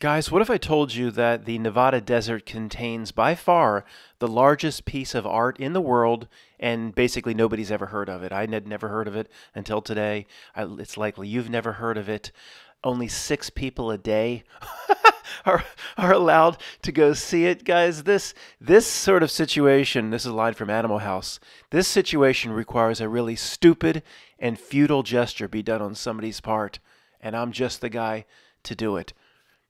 Guys, what if I told you that the Nevada desert contains by far the largest piece of art in the world, and basically nobody's ever heard of it? I had never heard of it until today. It's likely you've never heard of it. Only 6 people a day are are allowed to go see it, guys. This sort of situation, this is a line from Animal House. This situation requires a really stupid and futile gesture be done on somebody's part, and I'm just the guy to do it.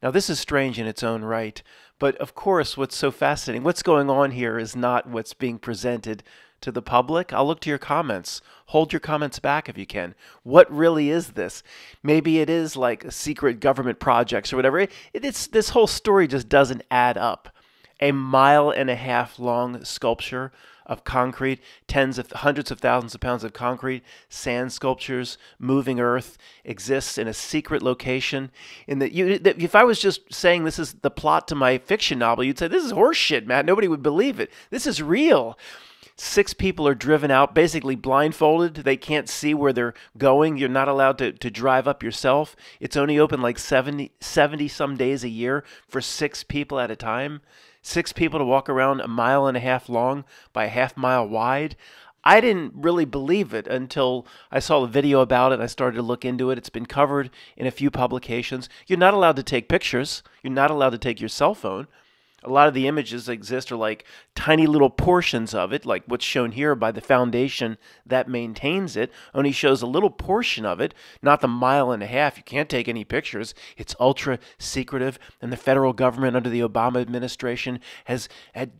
Now, this is strange in its own right, but of course, what's so fascinating, what's going on here is not what's being presented to the public. I'll look to your comments. Hold your comments back if you can. What really is this? Maybe it is like a secret government projects or whatever. This whole story just doesn't add up. A 1.5 mile long sculpture of concrete, hundreds of thousands of pounds of concrete, sand sculptures, moving earth, exists in a secret location. If I was just saying this is the plot to my fiction novel, you'd say, this is horse shit, Matt. Nobody would believe it. This is real. 6 people are driven out, basically blindfolded. They can't see where they're going. You're not allowed to drive up yourself. It's only open like 70 some days a year for 6 people at a time. 6 people to walk around 1.5 miles long by 1/2 mile wide. I didn't really believe it until I saw a video about it. I started to look into it. It's been covered in a few publications. You're not allowed to take pictures. You're not allowed to take your cell phone. A lot of the images that exist are like tiny little portions of it, like what's shown here by the foundation that maintains it. Only shows a little portion of it, not the 1.5 miles. You can't take any pictures. It's ultra secretive, and the federal government under the Obama administration had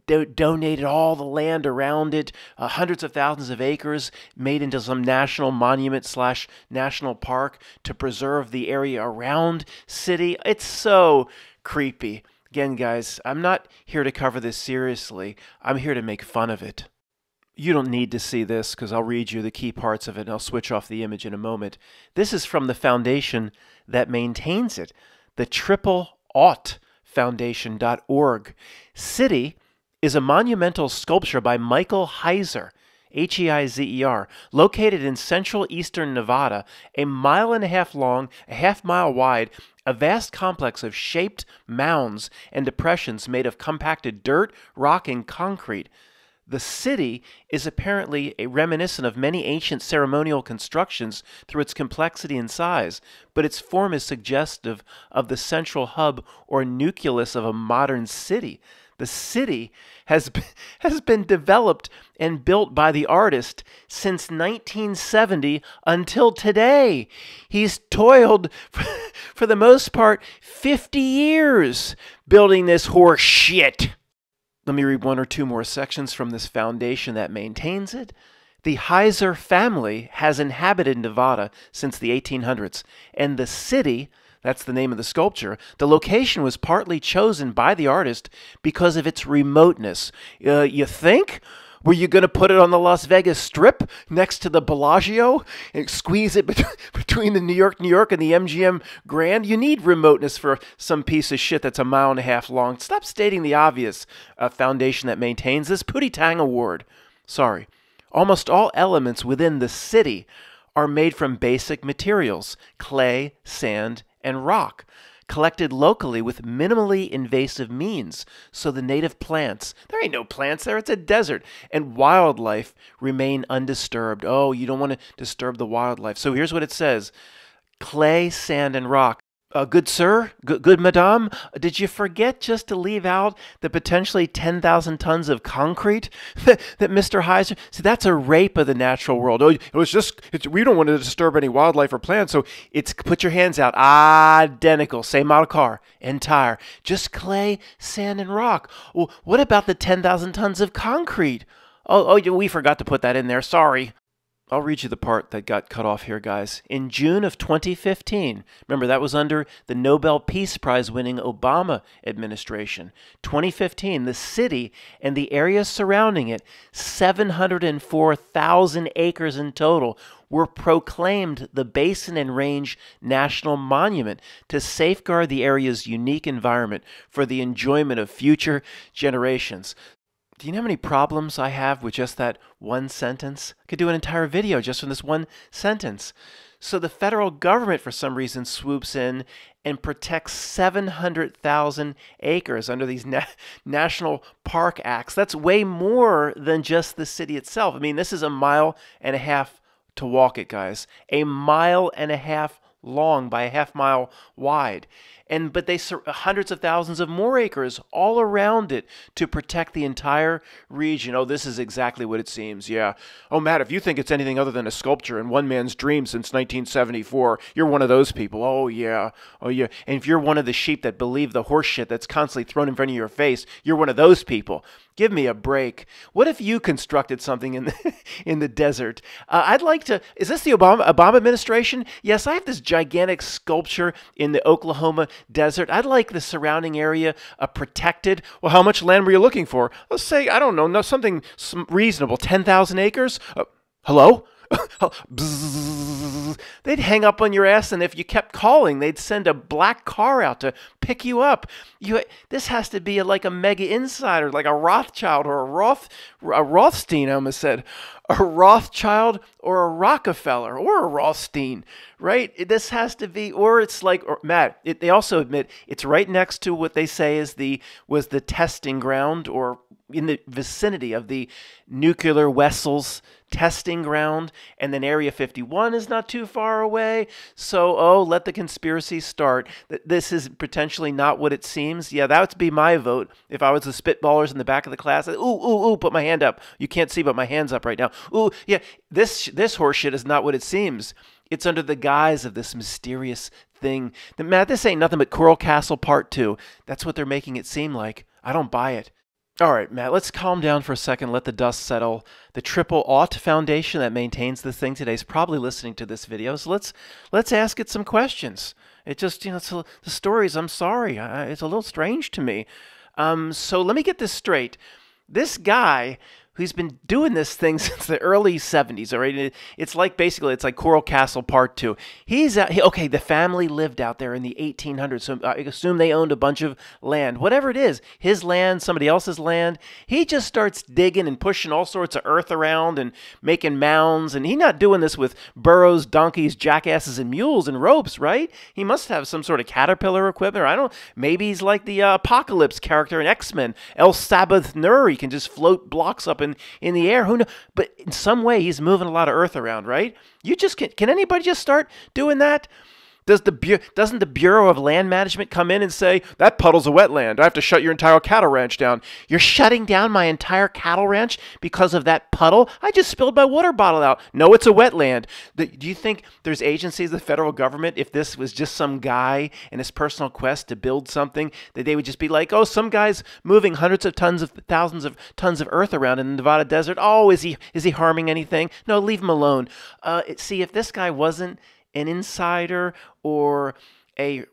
donated all the land around it, hundreds of thousands of acres, made into some national monument / national park to preserve the area around city. It's so creepy. Again, guys, I'm not here to cover this seriously. I'm here to make fun of it. You don't need to see this because I'll read you the key parts of it and I'll switch off the image in a moment. This is from the foundation that maintains it, the Triple Aught Foundation.org. City is a monumental sculpture by Michael Heiser, Heizer, located in central eastern Nevada, 1.5 miles long, 1/2 mile wide, a vast complex of shaped mounds and depressions made of compacted dirt, rock, and concrete. The city is apparently reminiscent of many ancient ceremonial constructions through its complexity and size, but its form is suggestive of the central hub or nucleus of a modern city. The city has been developed and built by the artist since 1970 until today. He's toiled, for the most part, 50 years building this horse shit. Let me read 1 or 2 more sections from this foundation that maintains it. The Heiser family has inhabited Nevada since the 1800s, and the city, that's the name of the sculpture, the location was partly chosen by the artist because of its remoteness. You think? Were you going to put it on the Las Vegas Strip next to the Bellagio and squeeze it between the New York and the MGM Grand? You need remoteness for some piece of shit that's 1.5 miles long. Stop stating the obvious. Foundation that maintains this Pootie Tang Award. Sorry. Almost all elements within the city are made from basic materials, clay, sand, and rock, collected locally with minimally invasive means, so the native plants, there ain't no plants there, it's a desert, and wildlife remain undisturbed. Oh, you don't want to disturb the wildlife. So here's what it says: clay, sand, and rock. Good sir, good madame, did you forget just to leave out the potentially 10,000 tons of concrete that Mr. Heiser? See, that's a rape of the natural world. Oh, we don't want to disturb any wildlife or plants, so put your hands out. Identical, same model car, entire, just clay, sand, and rock. Well, what about the 10,000 tons of concrete? Oh, we forgot to put that in there, sorry. I'll read you the part that got cut off here, guys. In June of 2015, remember that was under the Nobel Peace Prize winning Obama administration. 2015, the city and the area surrounding it, 704,000 acres in total, were proclaimed the Basin and Range National Monument to safeguard the area's unique environment for the enjoyment of future generations. Do you know how many problems I have with just that one sentence? I could do an entire video just from this one sentence. So the federal government, for some reason, swoops in and protects 700,000 acres under these national park acts. That's way more than just the city itself. I mean, this is a mile and a half to walk it, guys. A mile and a half long by a half mile wide. But they hundreds of thousands of more acres all around it to protect the entire region. Oh, this is exactly what it seems. Yeah. Oh, Matt, if you think it's anything other than a sculpture and one man's dream since 1974, you're one of those people. Oh, yeah. Oh, yeah. And if you're one of the sheep that believe the horse shit that's constantly thrown in front of your face, you're one of those people. Give me a break. What if you constructed something in the in the desert? I'd like to. Is this the Obama administration? Yes, I have this gigantic sculpture in the Oklahoma desert. I'd like the surrounding area protected. Well, how much land were you looking for? Let's say, I don't know, something reasonable. 10,000 acres? Hello? Bzzz. They'd hang up on your ass, and if you kept calling, they'd send a black car out to pick you up. This has to be like a mega insider, like a Rothschild or a Rothstein. I almost said a Rothschild or a Rockefeller or a Rothstein, right? This has to be, or it's like, Matt. They also admit it's right next to what they say was the testing ground, or in the vicinity of the nuclear vessels testing ground, and then Area 51 is not too far away. So, let the conspiracy start. This is potentially not what it seems. Yeah, that would be my vote if I was the spitballers in the back of the class. Ooh, put my hand up. You can't see, but my hand's up right now. Ooh, yeah, this horseshit is not what it seems. It's under the guise of this mysterious thing. Matt, this ain't nothing but Coral Castle Part 2. That's what they're making it seem like. I don't buy it. All right, Matt, let's calm down for a second, let the dust settle. The Triple Aught Foundation that maintains this thing today is probably listening to this video, so let's ask it some questions. It just, the stories, I'm sorry, it's a little strange to me. So let me get this straight. This guy who's been doing this thing since the early 70s, all right? It's like, basically, it's like Coral Castle Part 2. Okay, the family lived out there in the 1800s, so I assume they owned a bunch of land. Whatever it is, his land, somebody else's land, he just starts digging and pushing all sorts of earth around and making mounds, and he's not doing this with burros, donkeys, jackasses, and mules and ropes, right? He must have some sort of caterpillar equipment, or maybe he's like the Apocalypse character in X-Men, El Sabbath Nur. He can just float blocks up in the air. Who knows? But in some way, he's moving a lot of earth around, right? You just can anybody just start doing that? Doesn't the Bureau of Land Management come in and say, that puddle's a wetland, I have to shut your entire cattle ranch down? You're shutting down my entire cattle ranch because of that puddle? I just spilled my water bottle out. No, it's a wetland. Do you think there's agencies, the federal government, if this was just some guy in his personal quest to build something, that they would just be like, oh, some guy's moving hundreds of tons of thousands of tons of earth around in the Nevada desert. Oh, is he harming anything? No, leave him alone. See, if this guy wasn't an insider, or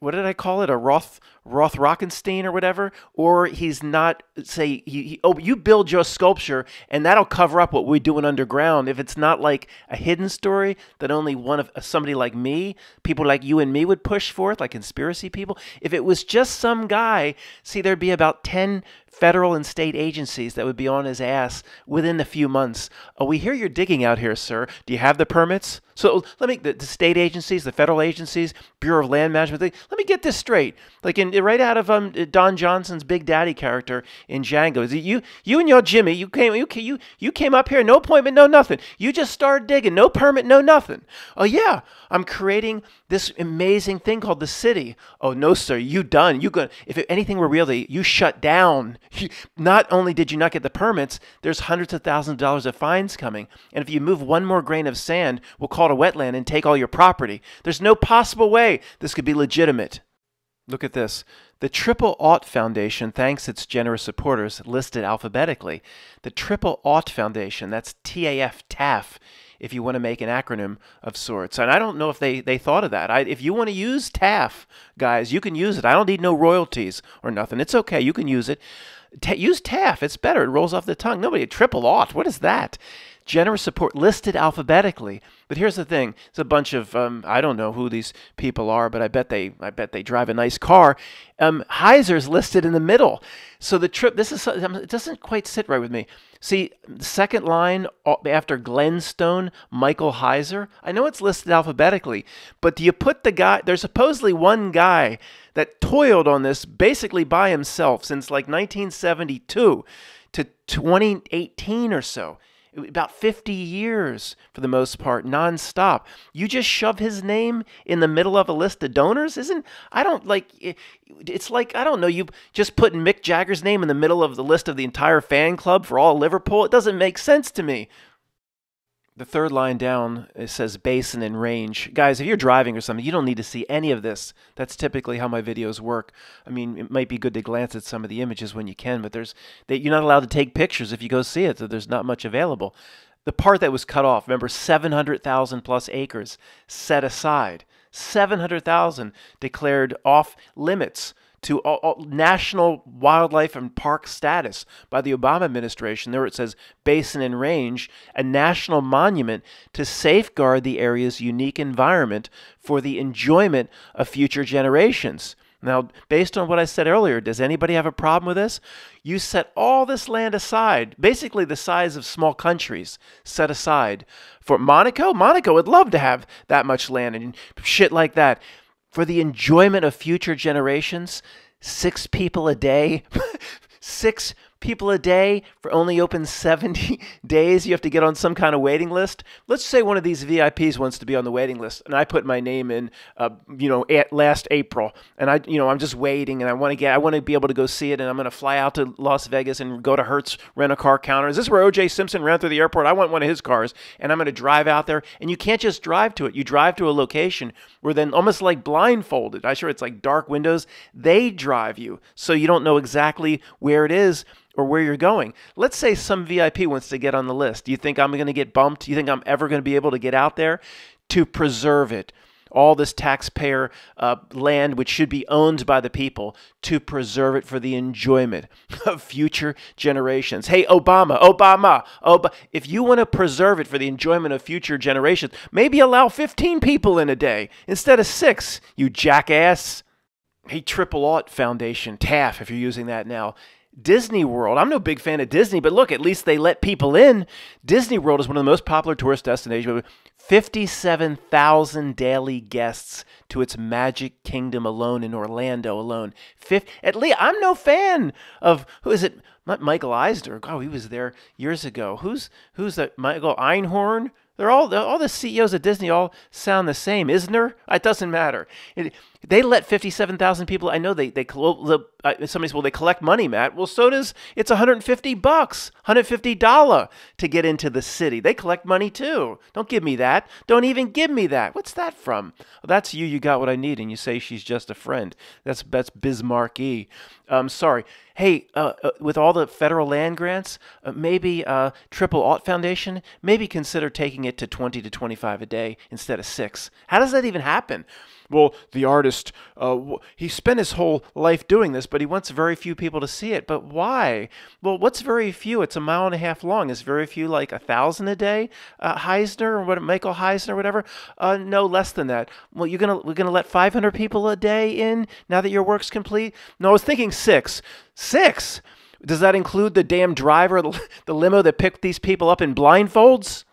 what did I call it? A Roth Rockenstein or whatever, or he's not, say, you build your sculpture and that'll cover up what we're doing underground. If it's not like a hidden story that only somebody like me, people like you and me would push forth, like conspiracy people. If it was just some guy, see, there'd be about 10 federal and state agencies that would be on his ass within a few months. Oh, we hear you're digging out here, sir. Do you have the permits? So the state agencies, the federal agencies, Bureau of Land Management, let me get this straight. Like right out of Don Johnson's Big Daddy character in Django. Is it you and your Jimmy? You came up here, no appointment, no nothing. You just started digging, no permit, no nothing. Oh yeah, I'm creating this amazing thing called the city. Oh no, sir, you done. If anything were real, you shut down. Not only did you not get the permits, there's hundreds of thousands of dollars of fines coming. And if you move one more grain of sand, we'll call it a wetland and take all your property. There's no possible way this could be legitimate. Look at this. The Triple Aught Foundation thanks its generous supporters, listed alphabetically. The Triple Aught Foundation, that's TAF, if you want to make an acronym of sorts. And I don't know if they thought of that. If you want to use TAF, guys, you can use it. I don't need no royalties or nothing. It's okay. You can use it. Use TAF. It's better. It rolls off the tongue. Nobody, Triple Aught. What is that? Generous support listed alphabetically. But here's the thing: it's a bunch of I don't know who these people are, but I bet they drive a nice car. Heiser's listed in the middle. So the trip, it doesn't quite sit right with me. See, the second line after Glenstone, Michael Heiser. I know it's listed alphabetically, but do you put the guy? There's supposedly one guy that toiled on this basically by himself since like 1972 to 2018 or so. About 50 years for the most part, nonstop. You just shove his name in the middle of a list of donors? It's like, I don't know, you just put Mick Jagger's name in the middle of the list of the entire fan club for all Liverpool. It doesn't make sense to me. The third line down, it says Basin and Range. Guys, if you're driving or something, you don't need to see any of this. That's typically how my videos work. I mean, it might be good to glance at some of the images when you can, but you're not allowed to take pictures if you go see it, so there's not much available. The part that was cut off, remember, 700,000 plus acres set aside. 700,000 declared off limits to all national wildlife and park status by the Obama administration. There it says Basin and Range, a national monument to safeguard the area's unique environment for the enjoyment of future generations. Now, based on what I said earlier, does anybody have a problem with this? You set all this land aside, basically the size of small countries set aside for Monaco. Monaco would love to have that much land and shit like that. For the enjoyment of future generations, 6 people a day, 6 people a day for only open 70 days. You have to get on some kind of waiting list. Let's say one of these VIPs wants to be on the waiting list, and I put my name in, last April, and I'm just waiting, and I want to be able to go see it, and I'm going to fly out to Las Vegas and go to Hertz rent-a-car counter. Is this where O.J. Simpson ran through the airport? I want one of his cars, and I'm going to drive out there, and you can't just drive to it. You drive to a location where then almost like blindfolded. I'm sure it's like dark windows. They drive you, so you don't know exactly where it is or where you're going. Let's say some VIP wants to get on the list. Do you think I'm going to get bumped? Do you think I'm ever going to be able to get out there? To preserve it, all this taxpayer land which should be owned by the people, to preserve it for the enjoyment of future generations. Hey, Obama, if you want to preserve it for the enjoyment of future generations, maybe allow 15 people in a day instead of 6, you jackass. Hey, Triple Aught Foundation, TAF, if you're using that now. Disney World. I'm no big fan of Disney, but look, at least they let people in. Disney World is one of the most popular tourist destinations. 57,000 daily guests to its Magic Kingdom alone in Orlando alone. At least I'm no fan of, who is it? Not Michael Eisner. Oh, he was there years ago. Who's that? Michael Einhorn? All the CEOs of Disney all sound the same. Isner? It doesn't matter. They let 57,000 people. I know somebody said, well, they collect money, Matt. Well, so does, it's $150, $150 to get into the city. They collect money too. Don't give me that. Don't even give me that. What's that from? Well, that's you. You got what I need, and you say she's just a friend. That's Bismarck-y. Sorry. Hey, with all the federal land grants, maybe Triple Aught Foundation, maybe consider taking it to 20 to 25 a day instead of 6. How does that even happen? Well, the artist, he spent his whole life doing this, but he wants very few people to see it. But why? Well, what's very few? It's a mile and a half long. Is very few like 1,000 a day? Heisner, or Michael Heisner, or whatever? No, less than that. Well, we're gonna let 500 people a day in now that your work's complete? No, I was thinking 6. 6? Does that include the damn driver, the limo that picked these people up in blindfolds?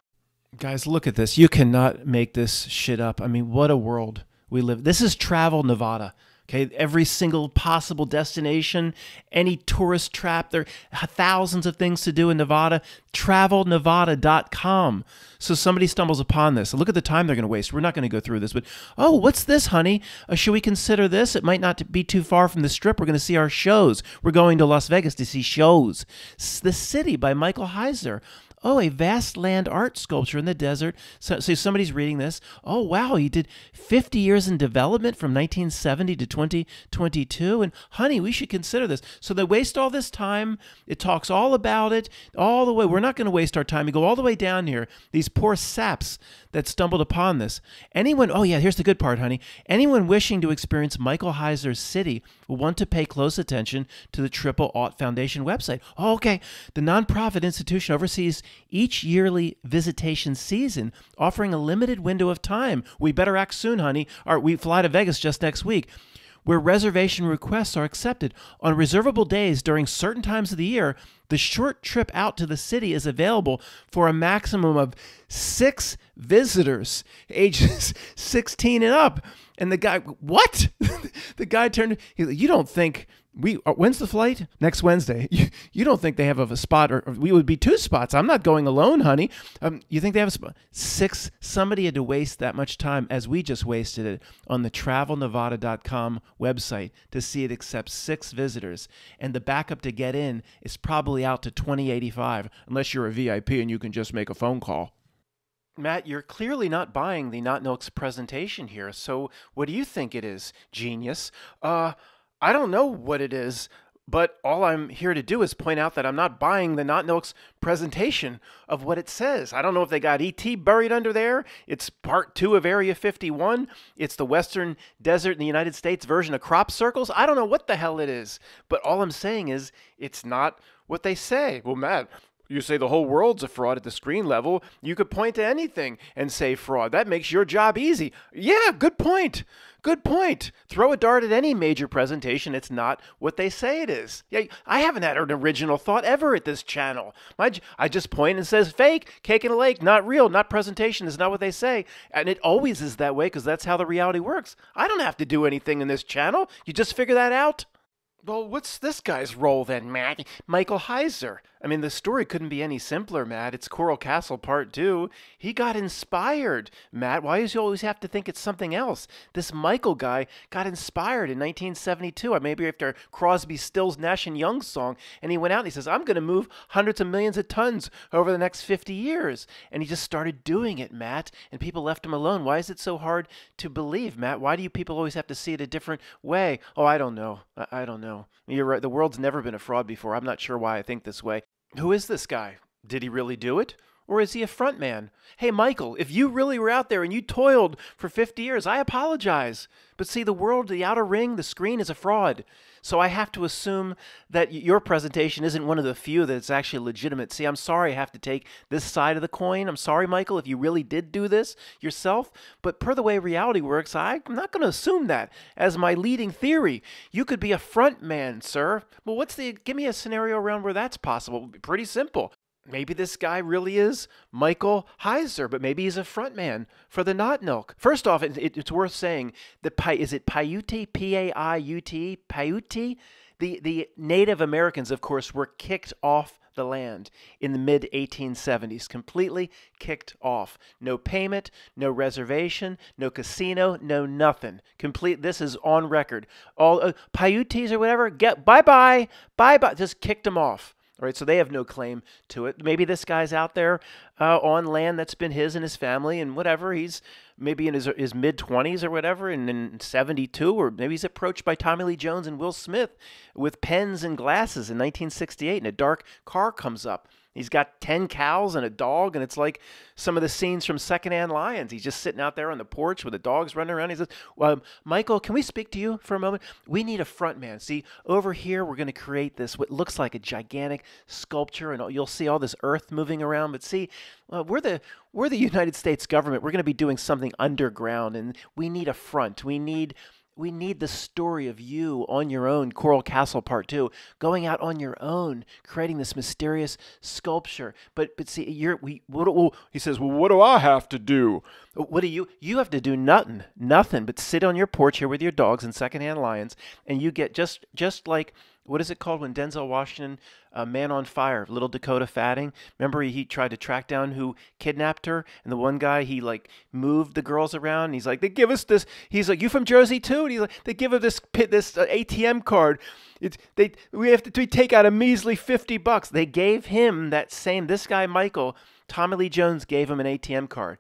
Guys, look at this. You cannot make this shit up. I mean, what a world we live. This is Travel Nevada. Okay, every single possible destination, any tourist trap. There are thousands of things to do in Nevada. TravelNevada.com. So somebody stumbles upon this. Look at the time they're going to waste. We're not going to go through this, but oh, what's this, honey? Should we consider this? It might not be too far from the Strip. We're going to see our shows. We're going to Las Vegas to see shows. The City by Michael Heiser. Oh, a vast land art sculpture in the desert. So somebody's reading this. Oh, wow, he did 50 years in development from 1970 to 2022. And honey, we should consider this. So they waste all this time. It talks all about it all the way. We're not going to waste our time. We go all the way down here. These poor saps that stumbled upon this. Oh yeah, here's the good part, honey. Anyone wishing to experience Michael Heiser's city will want to pay close attention to the Triple Aught Foundation website. Oh, okay. The nonprofit institution oversees each yearly visitation season, offering a limited window of time. We better act soon, honey. We fly to Vegas just next week, where reservation requests are accepted. On reservable days during certain times of the year, the short trip out to the city is available for a maximum of 6 visitors, ages 16 and up. And the guy, what? The guy turned, you don't think, when's the flight? Next Wednesday. You don't think they have a spot, or we would be 2 spots. I'm not going alone, honey. You think they have a spot? 6, somebody had to waste that much time, as we just wasted it, on the travelnevada.com website to see it accepts 6 visitors. And the backup to get in is probably out to $20.85, unless you're a VIP and you can just make a phone call. Matt, you're clearly not buying the Not Milk's presentation here, so what do you think it is, genius? I don't know what it is, but all I'm here to do is point out that I'm not buying the Not Milk's presentation of what it says. I don't know if they got ET buried under there. It's part 2 of Area 51. It's the Western Desert in the United States version of crop circles. I don't know what the hell it is, but all I'm saying is it's not what they say. Well, Matt, you say the whole world's a fraud at the screen level. You could point to anything and say fraud. That makes your job easy. Yeah, good point. Good point. Throw a dart at any major presentation. It's not what they say it is. Yeah, I haven't had an original thought ever at this channel. I just point and says fake, cake in a lake, not real, not presentation, is not what they say. And it always is that way because that's how the reality works. I don't have to do anything in this channel. You just figure that out. Well, what's this guy's role then, Matt? Michael Heiser. I mean, the story couldn't be any simpler, Matt. It's Coral Castle Part 2. He got inspired. Matt, why does you always have to think it's something else? This Michael guy got inspired in 1972, maybe after Crosby, Stills, Nash & Young's song, and he went out and he says, I'm going to move hundreds of millions of tons over the next 50 years. And he just started doing it, Matt, and people left him alone. Why is it so hard to believe, Matt? Why do you people always have to see it a different way? Oh, I don't know. I don't know. You're right. The world's never been a fraud before. I'm not sure why I think this way. Who is this guy? Did he really do it? Or is he a front man? Hey, Michael, if you really were out there and you toiled for 50 years, I apologize. But see, the world, the outer ring, the screen is a fraud. So I have to assume that your presentation isn't one of the few that's actually legitimate. See, I'm sorry I have to take this side of the coin. I'm sorry, Michael, if you really did do this yourself. But per the way reality works, I'm not going to assume that as my leading theory. You could be a front man, sir. Well, give me a scenario around where that's possible. It would be pretty simple. Maybe this guy really is Michael Heiser, but maybe he's a front man for the Not Milk. First off, it's worth saying that is it Paiute, P-A-I-U-T, Paiute? The Native Americans, of course, were kicked off the land in the mid-1870s, completely kicked off. No payment, no reservation, no casino, no nothing. This is on record. All Paiutes or whatever, bye-bye, just kicked them off. All right, so they have no claim to it. Maybe this guy's out there on land that's been his and his family and whatever. He's maybe in his mid-20s or whatever, and in 72, or maybe he's approached by Tommy Lee Jones and Will Smith with pens and glasses in 1968, and a dark car comes up. He's got 10 cows and a dog, and it's like some of the scenes from Secondhand Lions. He's just sitting out there on the porch with the dogs running around. He says, Michael, can we speak to you for a moment? We need a front man. See, over here we're going to create this, what looks like a gigantic sculpture, and you'll see all this earth moving around. But see, we're the United States government. We're going to be doing something underground, and we need a front. We need the story of you on your own, Coral Castle Part 2, going out on your own, creating this mysterious sculpture. But see, he says, well, what do I have to do? What do you have to do? Nothing, but sit on your porch here with your dogs and Secondhand Lions, and you get just like, what is it called when Denzel Washington, Man on Fire, Little Dakota Fanning? Remember he tried to track down who kidnapped her, and the one guy, he like moved the girls around. And he's like, they give us this. He's like, you from Jersey too? And he's like, they give us this ATM card. We take out a measly $50. They gave him this guy Michael, Tommy Lee Jones gave him an ATM card.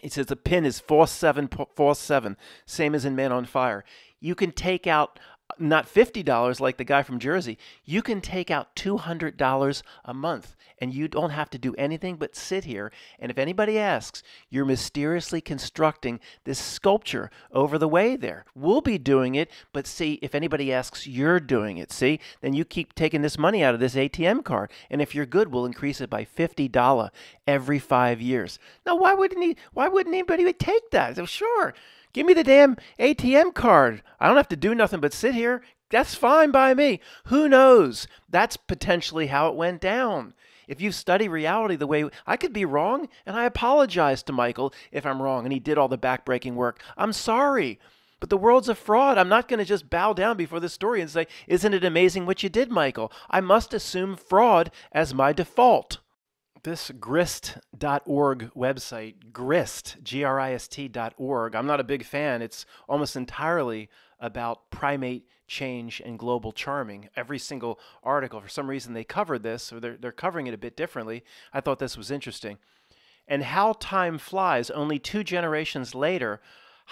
He says the pin is 4747, same as in Man on Fire. You can take out not $50 like the guy from Jersey. You can take out $200 a month and you don't have to do anything but sit here. And if anybody asks, you're mysteriously constructing this sculpture over the way there. We'll be doing it, but see, if anybody asks, you're doing it. See, then you keep taking this money out of this ATM card. And if you're good, we'll increase it by $50 every 5 years. Now, why wouldn't anybody take that? So sure. Give me the damn ATM card. I don't have to do nothing but sit here. That's fine by me. Who knows? That's potentially how it went down. If you study reality the way I could be wrong, and I apologize to Michael if I'm wrong and he did all the backbreaking work. I'm sorry. But the world's a fraud. I'm not going to just bow down before this story and say, isn't it amazing what you did, Michael? I must assume fraud as my default. This grist.org website, Grist, Grist.org, I'm not a big fan. It's almost entirely about primate change and global charming. Every single article, for some reason they covered this, or they're covering it a bit differently. I thought this was interesting. And how time flies, only 2 generations later,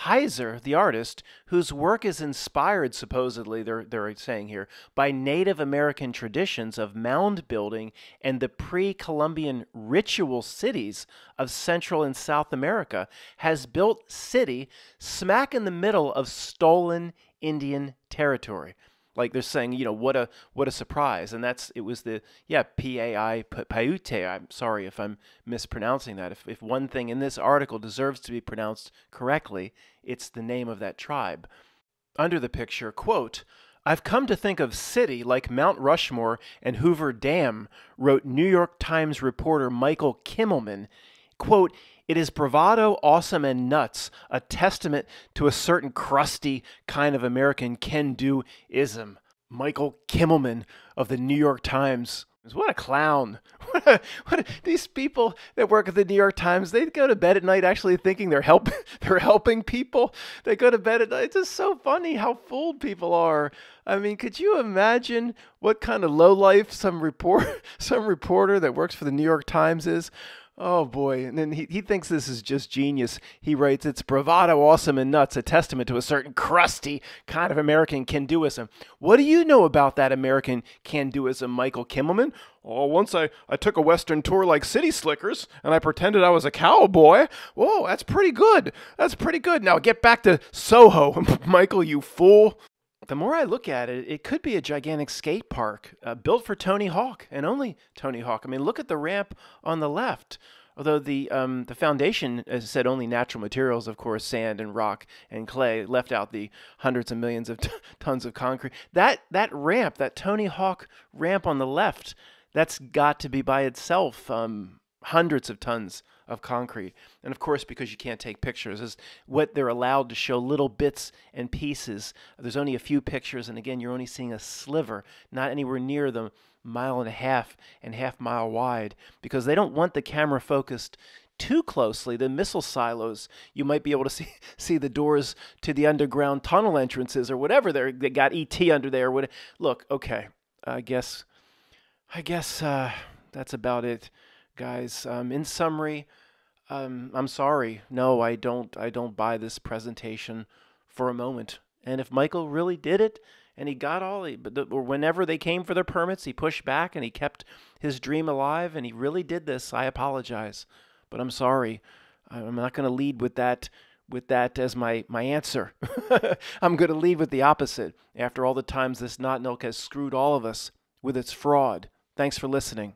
Heiser, the artist, whose work is inspired, supposedly, they're saying here, by Native American traditions of mound building and the pre-Columbian ritual cities of Central and South America, has built city smack in the middle of stolen Indian territory. Like they're saying, what a surprise. And it was the Pai Paiute. I'm sorry if I'm mispronouncing that. If one thing in this article deserves to be pronounced correctly, it's the name of that tribe. Under the picture, quote, I've come to think of city like Mount Rushmore and Hoover Dam, wrote New York Times reporter Michael Kimmelman. Quote, it is bravado, awesome, and nuts, a testament to a certain crusty kind of American can-do-ism. Michael Kimmelman of the New York Times. What a clown. These people that work at the New York Times, they go to bed at night actually thinking they're helping people. They go to bed at night. It's just so funny how fooled people are. I mean, could you imagine what kind of lowlife some reporter that works for the New York Times is? Oh boy, and then he thinks this is just genius. He writes, it's bravado, awesome, and nuts, a testament to a certain crusty kind of American can-doism. What do you know about that American can-doism, Michael Kimmelman? Oh, once I took a Western tour like City Slickers, and I pretended I was a cowboy. Whoa, that's pretty good. That's pretty good. Now get back to Soho, Michael, you fool. The more I look at it, it could be a gigantic skate park built for Tony Hawk and only Tony Hawk. I mean, look at the ramp on the left. Although the foundation said only natural materials, of course, sand and rock and clay, left out the hundreds of millions of tons of concrete. That ramp, that Tony Hawk ramp on the left, that's got to be by itself hundreds of tons of concrete. And of course, because you can't take pictures, is what they're allowed to show little bits and pieces. There's only a few pictures, and again, you're only seeing a sliver, not anywhere near the 1.5 and half mile wide, because they don't want the camera focused too closely. The missile silos, you might be able to see the doors to the underground tunnel entrances or whatever. They got ET under there. Look, okay, I guess that's about it, guys. In summary, I'm sorry. No, I don't buy this presentation for a moment. And if Michael really did it, and he got or whenever they came for their permits, he pushed back and he kept his dream alive, and he really did this, I apologize. But I'm sorry. I'm not going to lead with that as my answer. I'm going to lead with the opposite. After all the times this not milk has screwed all of us with its fraud. Thanks for listening.